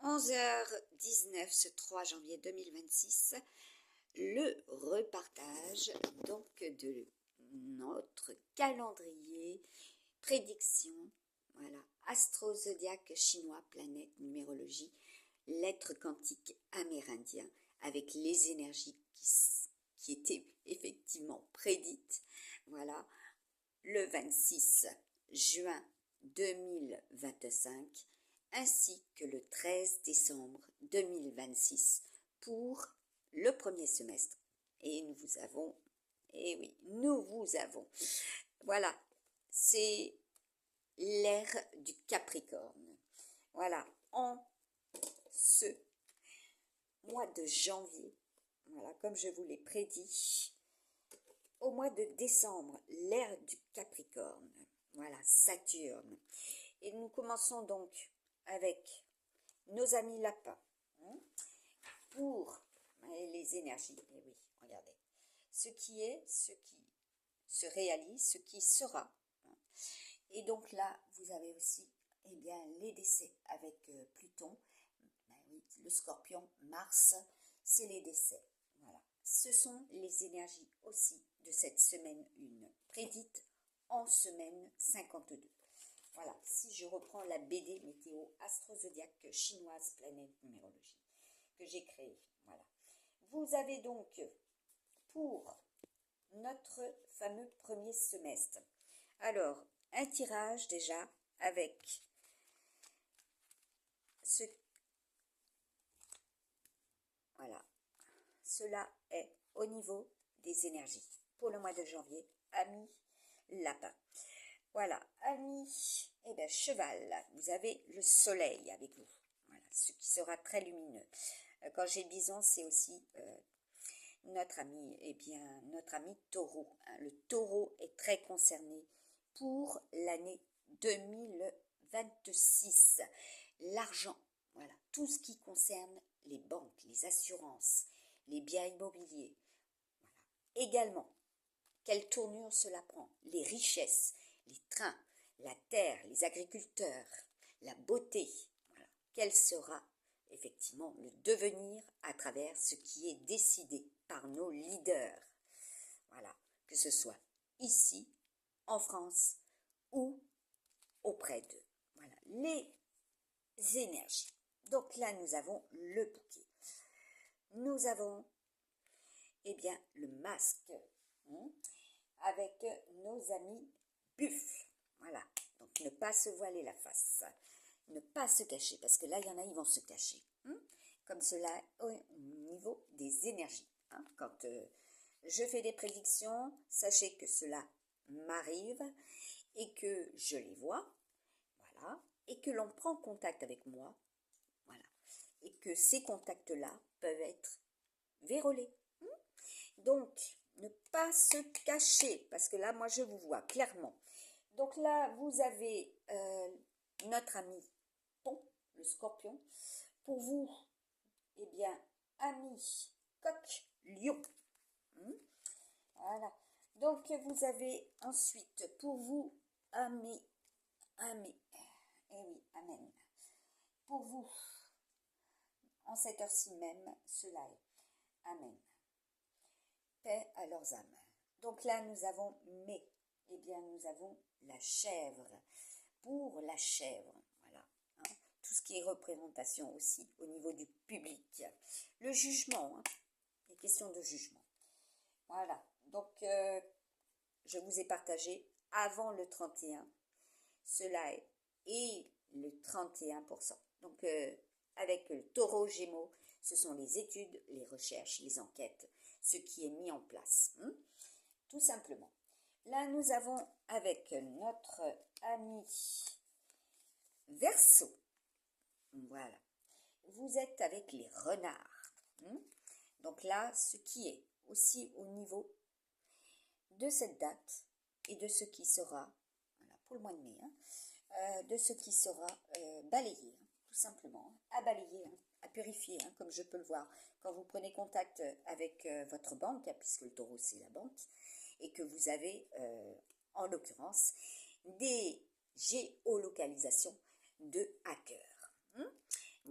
11h19 ce 3 janvier 2026, le repartage donc de notre calendrier prédiction, voilà, astro-zodiaque chinois, planète, numérologie, lettres quantiques amérindiens, avec les énergies qui étaient effectivement prédites, voilà, le 26 juin 2025, ainsi que le 13 décembre 2026 pour le premier semestre. Et nous vous avons, et oui, nous vous avons, voilà, c'est l'ère du Capricorne. Voilà, en ce mois de janvier, voilà, comme je vous l'ai prédit, au mois de décembre, l'ère du Capricorne, voilà, Saturne. Et nous commençons donc avec nos amis lapins, pour les énergies, et oui, regardez, ce qui est, ce qui se réalise, ce qui sera. Et donc là, vous avez aussi, eh bien, les décès avec Pluton, oui, le Scorpion, Mars, c'est les décès, voilà. Ce sont les énergies aussi de cette semaine 1, prédite en semaine 52. Voilà, si je reprends la BD météo astro-zodiaque chinoise planète numérologie que j'ai créée, voilà. Vous avez donc pour notre fameux premier semestre, alors un tirage déjà avec ce, voilà, cela est au niveau des énergies pour le mois de janvier, amis lapin. Voilà, amis, eh bien, cheval, vous avez le soleil avec vous, voilà, ce qui sera très lumineux. Quand j'ai bison, c'est aussi notre ami, eh bien, notre ami taureau. Le taureau est très concerné pour l'année 2026. L'argent, voilà, tout ce qui concerne les banques, les assurances, les biens immobiliers. Voilà. Également, quelle tournure cela prend? Les richesses, les trains, la terre, les agriculteurs, la beauté. Voilà. Quel sera effectivement le devenir à travers ce qui est décidé par nos leaders? Voilà, que ce soit ici, en France ou auprès d'eux. Voilà, les énergies. Donc là, nous avons le bouquet. Nous avons, eh bien, le masque, avec nos amis buffles. Voilà, donc ne pas se voiler la face, ne pas se cacher, parce que là, il y en a, ils vont se cacher. Comme cela au niveau des énergies. Quand je fais des prédictions, sachez que cela m'arrive et que je les vois, voilà, et que l'on prend contact avec moi, voilà, et que ces contacts-là peuvent être vérolés. Donc, ne pas se cacher, parce que là, moi, je vous vois clairement. Donc là, vous avez notre ami Pont, le Scorpion. Pour vous, eh bien, ami Coq, Lion. Voilà. Donc, vous avez ensuite, pour vous, ami, eh oui, amen. Pour vous, en cette heure-ci même, cela est. Amen. Paix à leurs âmes. Donc là, nous avons mais, eh bien, nous avons la chèvre. Pour la chèvre, voilà, tout ce qui est représentation aussi au niveau du public. Le jugement, les questions de jugement. Voilà, donc je vous ai partagé avant le 31, cela est, et le 31%. Donc avec le taureau gémeaux, ce sont les études, les recherches, les enquêtes, ce qui est mis en place, tout simplement. Là, nous avons avec notre ami Verseau, voilà, vous êtes avec les renards. Donc là, ce qui est aussi au niveau de cette date et de ce qui sera, voilà, pour le mois de mai, de ce qui sera balayé, tout simplement, à balayer, à purifier, comme je peux le voir. Quand vous prenez contact avec votre banque, puisque le taureau c'est la banque, et que vous avez, en l'occurrence, des géolocalisations de hackers.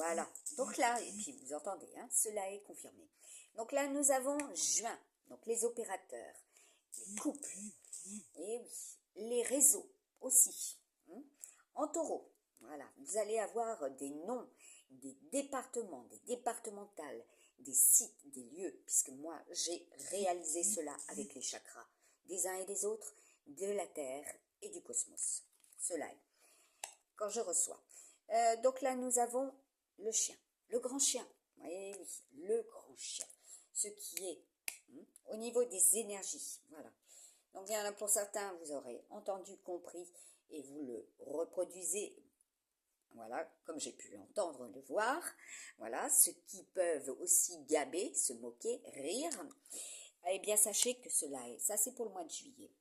Voilà. Donc là, et puis vous entendez, hein, cela est confirmé. Donc là, nous avons juin. Donc les opérateurs, les couples, et oui, les réseaux aussi. En taureau, voilà, vous allez avoir des noms, des départements, des départementales, des sites, des lieux, puisque moi, j'ai réalisé cela avec les chakras, des uns et des autres, de la Terre et du cosmos. Cela est, quand je reçois. Donc là, nous avons le chien, le grand chien. Oui, oui, le grand chien. Ce qui est au niveau des énergies. Voilà. Donc, il y en a pour certains, vous aurez entendu, compris, et vous le reproduisez. Voilà, comme j'ai pu l'entendre, le voir. Voilà, ceux qui peuvent aussi gaber, se moquer, rire. Eh bien, sachez que cela est. Ça, c'est pour le mois de juillet.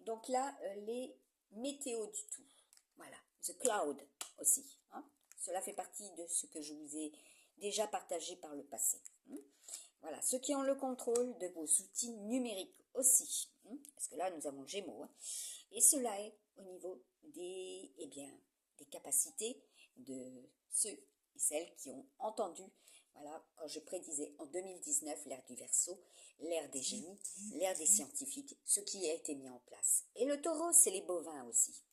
Donc là, les météos du tout. Voilà, the cloud aussi. Cela fait partie de ce que je vous ai déjà partagé par le passé. Voilà, ceux qui ont le contrôle de vos outils numériques aussi. Parce que là, nous avons le Gémeaux. Et cela est au niveau des, des capacités de ceux et celles qui ont entendu, voilà, quand je prédisais en 2019 l'ère du Verseau, l'ère des génies, l'ère des scientifiques, ce qui a été mis en place. Et le taureau, c'est les bovins aussi.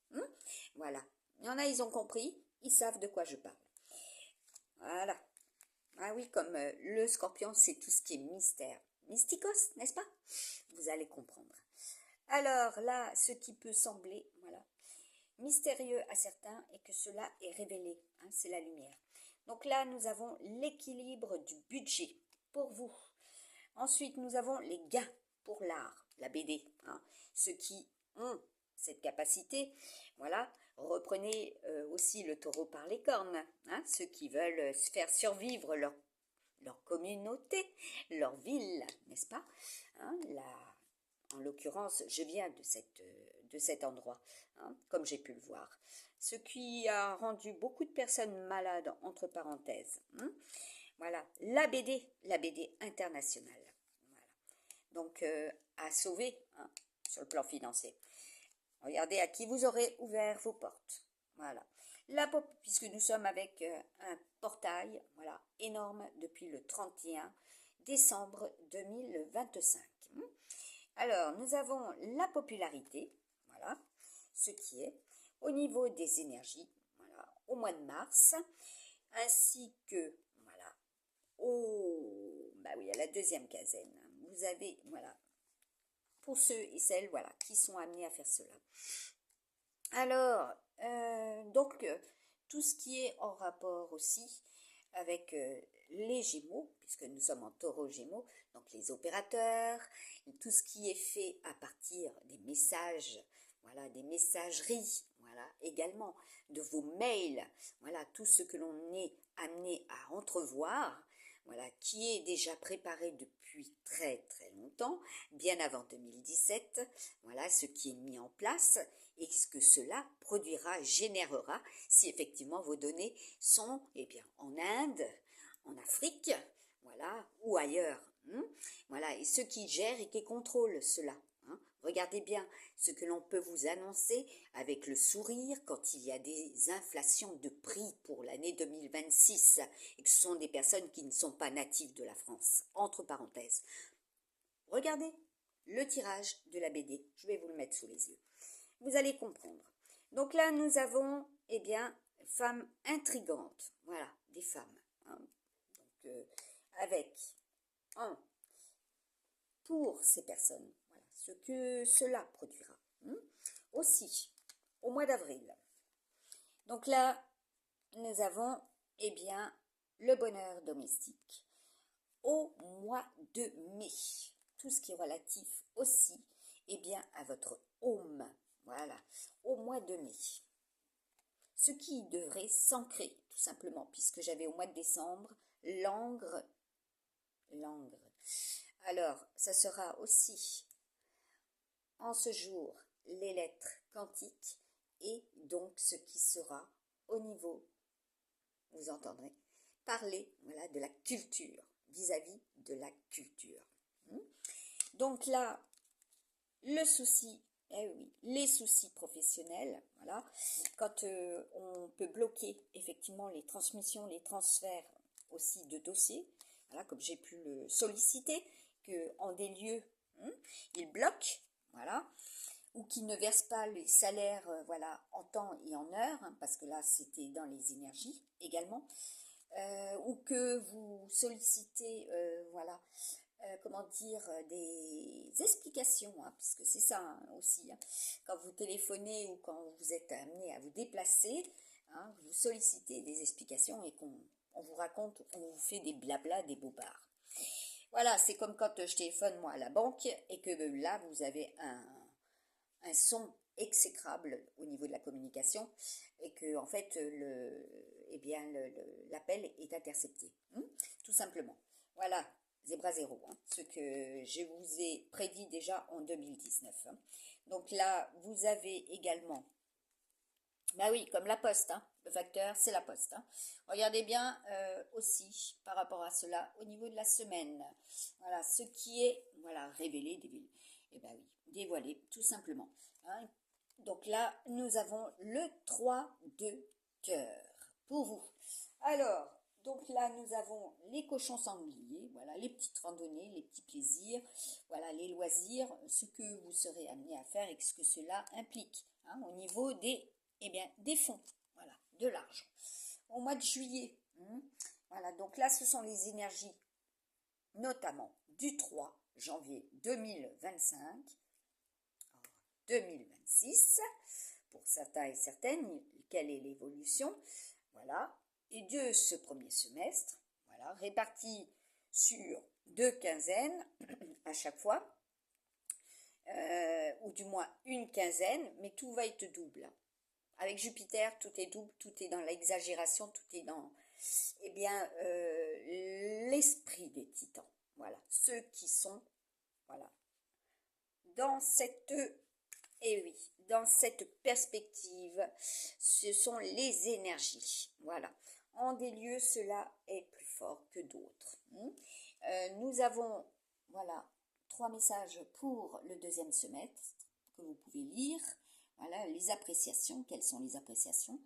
Voilà. Il y en a, ils ont compris, ils savent de quoi je parle. Voilà. Ah oui, comme le scorpion, c'est tout ce qui est mystère. Mystikos, n'est-ce pas? Vous allez comprendre. Alors là, ce qui peut sembler, voilà, mystérieux à certains et que cela est révélé, c'est la lumière. Donc là, nous avons l'équilibre du budget pour vous. Ensuite, nous avons les gains pour l'art, la BD. Ceux qui ont cette capacité, voilà, reprenez aussi le taureau par les cornes. Ceux qui veulent faire survivre leur communauté, leur ville, n'est-ce pas? En l'occurrence, je viens de cet endroit, comme j'ai pu le voir. Ce qui a rendu beaucoup de personnes malades, entre parenthèses. Voilà, la BD internationale. Voilà. Donc, à sauver sur le plan financier. Regardez à qui vous aurez ouvert vos portes. Voilà. Puisque nous sommes avec un portail, voilà, énorme depuis le 31 décembre 2025. Alors, nous avons la popularité, voilà, ce qui est au niveau des énergies, voilà, au mois de mars, ainsi que, voilà, à la deuxième quinzaine. Vous avez, voilà, pour ceux et celles, voilà, qui sont amenés à faire cela. Alors, donc, tout ce qui est en rapport aussi avec les Gémeaux, puisque nous sommes en taureau Gémeaux, donc les opérateurs, tout ce qui est fait à partir des messages, voilà, des messageries, voilà, également de vos mails, voilà, tout ce que l'on est amené à entrevoir, voilà, qui est déjà préparé depuis très très longtemps, bien avant 2017, voilà, ce qui est mis en place et ce que cela produira, générera, si effectivement vos données sont, en Inde, en Afrique, voilà, ou ailleurs. Voilà, et ceux qui gèrent et qui contrôlent cela. Regardez bien ce que l'on peut vous annoncer avec le sourire quand il y a des inflations de prix pour l'année 2026 et que ce sont des personnes qui ne sont pas natives de la France. Entre parenthèses. Regardez le tirage de la BD. Je vais vous le mettre sous les yeux. Vous allez comprendre. Donc là, nous avons, femmes intrigantes. Voilà, des femmes. Donc, avec, pour ces personnes, voilà, ce que cela produira. Aussi, au mois d'avril. Donc là, nous avons, le bonheur domestique. Au mois de mai. Tout ce qui est relatif aussi, à votre home. Voilà, au mois de mai. Ce qui devrait s'ancrer, tout simplement, puisque j'avais au mois de décembre l'angre. Alors, ça sera aussi, en ce jour, les lettres quantiques et donc ce qui sera au niveau, vous entendrez, parler, voilà, de la culture, vis-à-vis de la culture. Donc là, le souci Eh oui, les soucis professionnels, voilà, quand on peut bloquer effectivement les transmissions, les transferts aussi de dossiers, voilà, comme j'ai pu le solliciter, que en des lieux, il bloque, voilà, ou qu'il ne verse pas les salaires, voilà, en temps et en heure, parce que là c'était dans les énergies également, ou que vous sollicitez, voilà, comment dire, des explications, puisque c'est ça aussi, quand vous téléphonez ou quand vous êtes amené à vous déplacer, vous sollicitez des explications et qu'on vous raconte, on vous fait des blablas, des bobards. Voilà, c'est comme quand je téléphone moi à la banque et que là vous avez un son exécrable au niveau de la communication et que en fait l'appel est intercepté, tout simplement. Voilà, Zebra Zéro, ce que je vous ai prédit déjà en 2019. Donc là, vous avez également, bah oui, comme la poste, le facteur, c'est la poste. Regardez bien aussi par rapport à cela au niveau de la semaine. Voilà, ce qui est, voilà, révélé, dévoilé. Eh ben oui, dévoilé, tout simplement. Donc là, nous avons le 3 de cœur pour vous. Alors, donc là, nous avons les cochons sangliers, voilà, les petites randonnées, les petits plaisirs, voilà, les loisirs, ce que vous serez amené à faire et ce que cela implique au niveau des fonds, voilà, de l'argent. Au mois de juillet, voilà, donc là, ce sont les énergies, notamment du 3 janvier 2025, 2026, pour certains et certaines, quelle est l'évolution, voilà, et de ce premier semestre, voilà, réparti sur 2 quinzaines à chaque fois, ou du moins une quinzaine, mais tout va être double. Avec Jupiter, tout est double, tout est dans l'exagération, tout est dans, l'esprit des titans. Voilà, ceux qui sont, voilà, dans cette, dans cette perspective, ce sont les énergies. Voilà, en des lieux, cela est plus fort que d'autres. Nous avons, voilà, 3 messages pour le deuxième semestre que vous pouvez lire. Voilà, les appréciations, quelles sont les appréciations,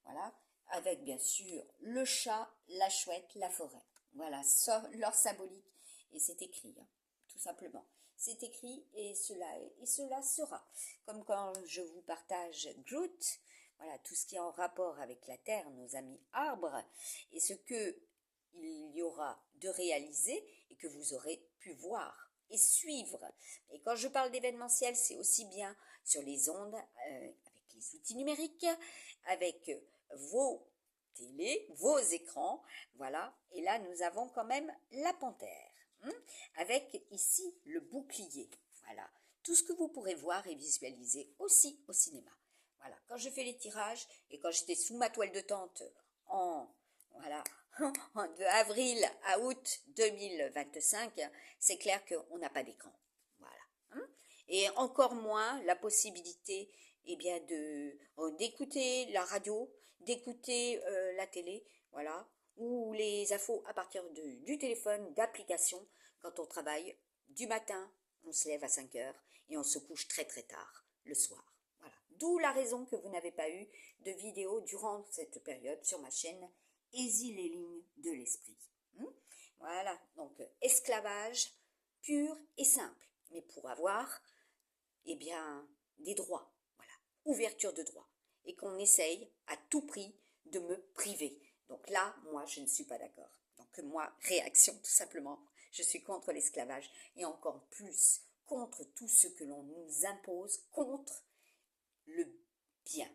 voilà, avec bien sûr le chat, la chouette, la forêt. Voilà, leur symbolique, et c'est écrit, tout simplement. C'est écrit et cela est, et cela sera. Comme quand je vous partage Groot, voilà, tout ce qui est en rapport avec la terre, nos amis arbres, et ce que il y aura de réalisé et que vous aurez pu voir et suivre. Et quand je parle d'événementiel, c'est aussi bien sur les ondes, avec les outils numériques, avec vos télés, vos écrans, voilà. Et là, nous avons quand même la panthère, avec ici le bouclier, voilà. Tout ce que vous pourrez voir et visualiser aussi au cinéma. Voilà, quand je fais les tirages et quand j'étais sous ma toile de tente de avril à août 2025, c'est clair qu'on n'a pas d'écran. Voilà. Et encore moins la possibilité d'écouter la radio, d'écouter la télé, voilà, ou les infos à partir du téléphone, d'applications, quand on travaille du matin, on se lève à 5 heures et on se couche très très tard le soir. Voilà. D'où la raison que vous n'avez pas eu de vidéo durant cette période sur ma chaîne Easy les lignes de l'esprit. Voilà, donc esclavage pur et simple, mais pour avoir des droits, voilà, ouverture de droits, et qu'on essaye à tout prix de me priver. Donc là, moi, je ne suis pas d'accord. Donc moi, réaction, tout simplement, je suis contre l'esclavage, et encore plus contre tout ce que l'on nous impose, contre le bien,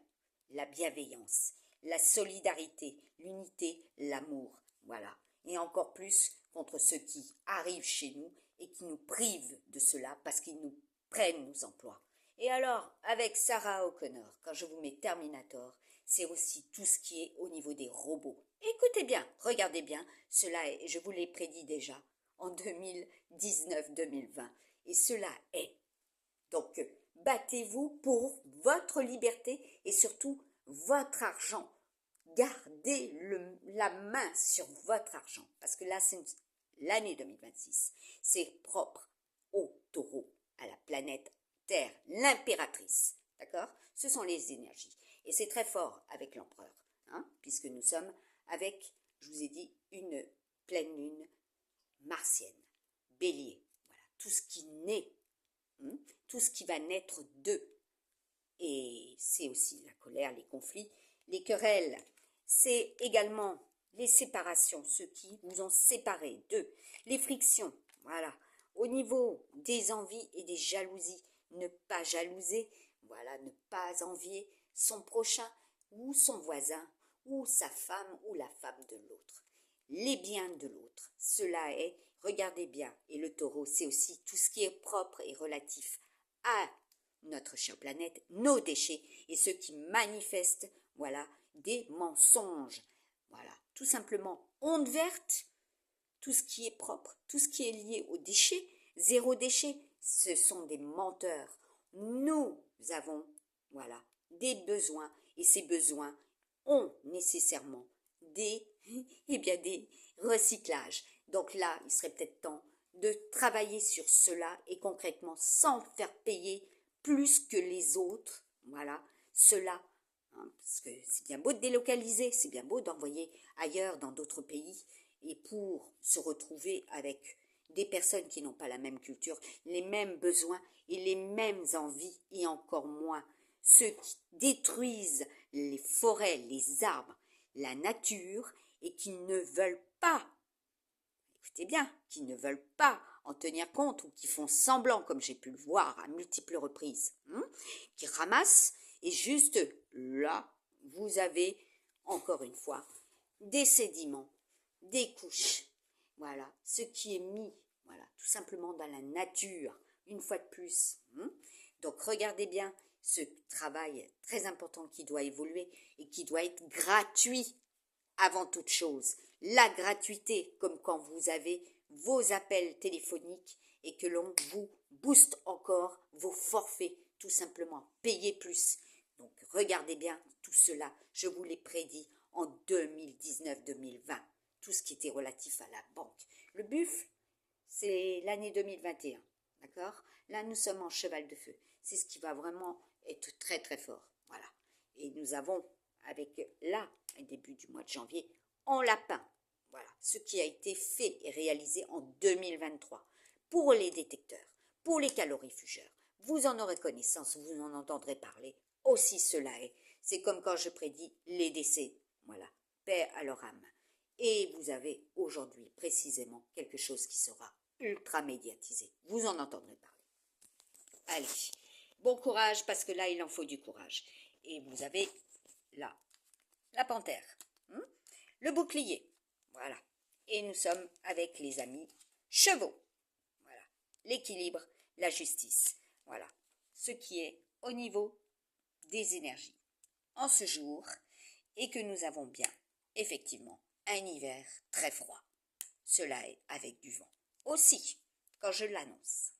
la bienveillance, la solidarité, l'unité, l'amour, voilà. Et encore plus contre ceux qui arrivent chez nous et qui nous privent de cela parce qu'ils nous prennent nos emplois. Et alors, avec Sarah O'Connor, quand je vous mets Terminator, c'est aussi tout ce qui est au niveau des robots. Écoutez bien, regardez bien, cela est, je vous l'ai prédit déjà, en 2019-2020. Et cela est. Donc, battez-vous pour votre liberté et surtout votre argent. Gardez la main sur votre argent. Parce que là, c'est l'année 2026. C'est propre au taureau, à la planète Terre, l'impératrice. D'accord? Ce sont les énergies. Et c'est très fort avec l'empereur, hein, puisque nous sommes avec, je vous ai dit, une pleine lune martienne, bélier. Voilà, tout ce qui naît, tout ce qui va naître d'eux. Et c'est aussi la colère, les conflits, les querelles. C'est également les séparations, ceux qui vous ont séparés d'eux. Les frictions, voilà. Au niveau des envies et des jalousies, ne pas jalouser, voilà, ne pas envier son prochain ou son voisin ou sa femme ou la femme de l'autre. Les biens de l'autre, cela est, regardez bien, et le taureau, c'est aussi tout ce qui est propre et relatif à notre chère planète, nos déchets et ceux qui manifestent, voilà, des mensonges. Voilà, tout simplement, onde verte, tout ce qui est propre, tout ce qui est lié aux déchets, zéro déchet, ce sont des menteurs. Nous avons, voilà, des besoins et ces besoins ont nécessairement des recyclages. Donc là, il serait peut-être temps de travailler sur cela et concrètement sans faire payer plus que les autres, voilà, cela, hein, parce que c'est bien beau de délocaliser, c'est bien beau d'envoyer ailleurs dans d'autres pays, et pour se retrouver avec des personnes qui n'ont pas la même culture, les mêmes besoins et les mêmes envies, et encore moins ceux qui détruisent les forêts, les arbres, la nature, et qui ne veulent pas, écoutez bien, qui ne veulent pas en tenir compte ou qui font semblant, comme j'ai pu le voir à multiples reprises, qui ramassent, et juste là, vous avez, encore une fois, des sédiments, des couches, voilà, ce qui est mis, voilà, tout simplement dans la nature, une fois de plus. Donc regardez bien ce travail très important qui doit évoluer et qui doit être gratuit avant toute chose. La gratuité, comme quand vous avez vos appels téléphoniques et que l'on vous booste encore vos forfaits, tout simplement, payez plus. Donc regardez bien tout cela, je vous l'ai prédit en 2019-2020, tout ce qui était relatif à la banque. Le buffle, c'est l'année 2021, d'accord? Là, nous sommes en cheval de feu. C'est ce qui va vraiment être très très fort, voilà. Et nous avons, avec là, au début du mois de janvier, en lapin, voilà, ce qui a été fait et réalisé en 2023 pour les détecteurs, pour les calorifugeurs. Vous en aurez connaissance, vous en entendrez parler. Aussi cela est. C'est comme quand je prédis les décès. Voilà, paix à leur âme. Et vous avez aujourd'hui précisément quelque chose qui sera ultra médiatisé. Vous en entendrez parler. Allez, bon courage parce que là il en faut du courage. Et vous avez là la panthère, le bouclier, voilà. Et nous sommes avec les amis chevaux, voilà. L'équilibre, la justice, voilà. Ce qui est au niveau des énergies en ce jour et que nous avons bien, effectivement, un hiver très froid. Cela est avec du vent. Aussi, quand je l'annonce.